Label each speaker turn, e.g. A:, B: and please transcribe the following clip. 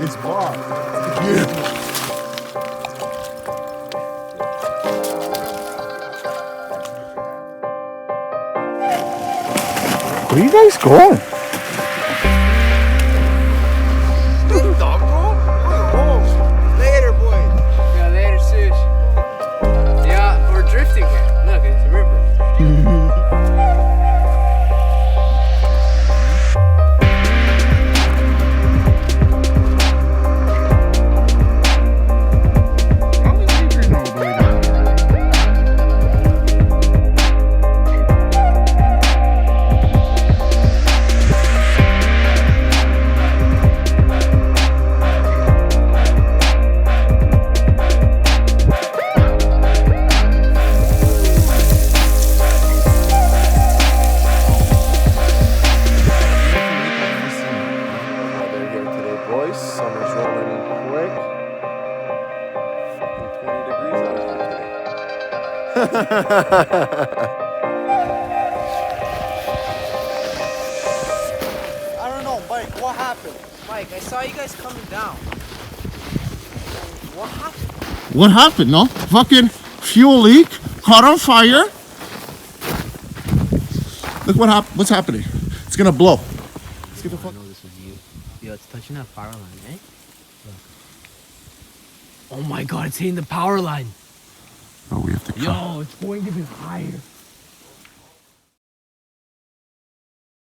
A: Nice bar. Yeah. Where you guys going?
B: Later, boy.
C: Yeah, later, sis. Yeah, we're drifting here. Look, it's a river.
B: Summer's rolling in quick. Fucking 20 degrees out here today.
C: I don't know, Mike, what happened? Mike, I saw you guys coming down. What happened?
A: What happened? No? Fucking fuel leak, caught on fire. Look what what's happening. It's gonna blow. Let's get the fuck.
D: I know this was you. Yo, it's touching that power line, eh? Look. Oh my god, it's hitting the power line.
A: Oh, we have to cut.
D: Yo, it's going even higher.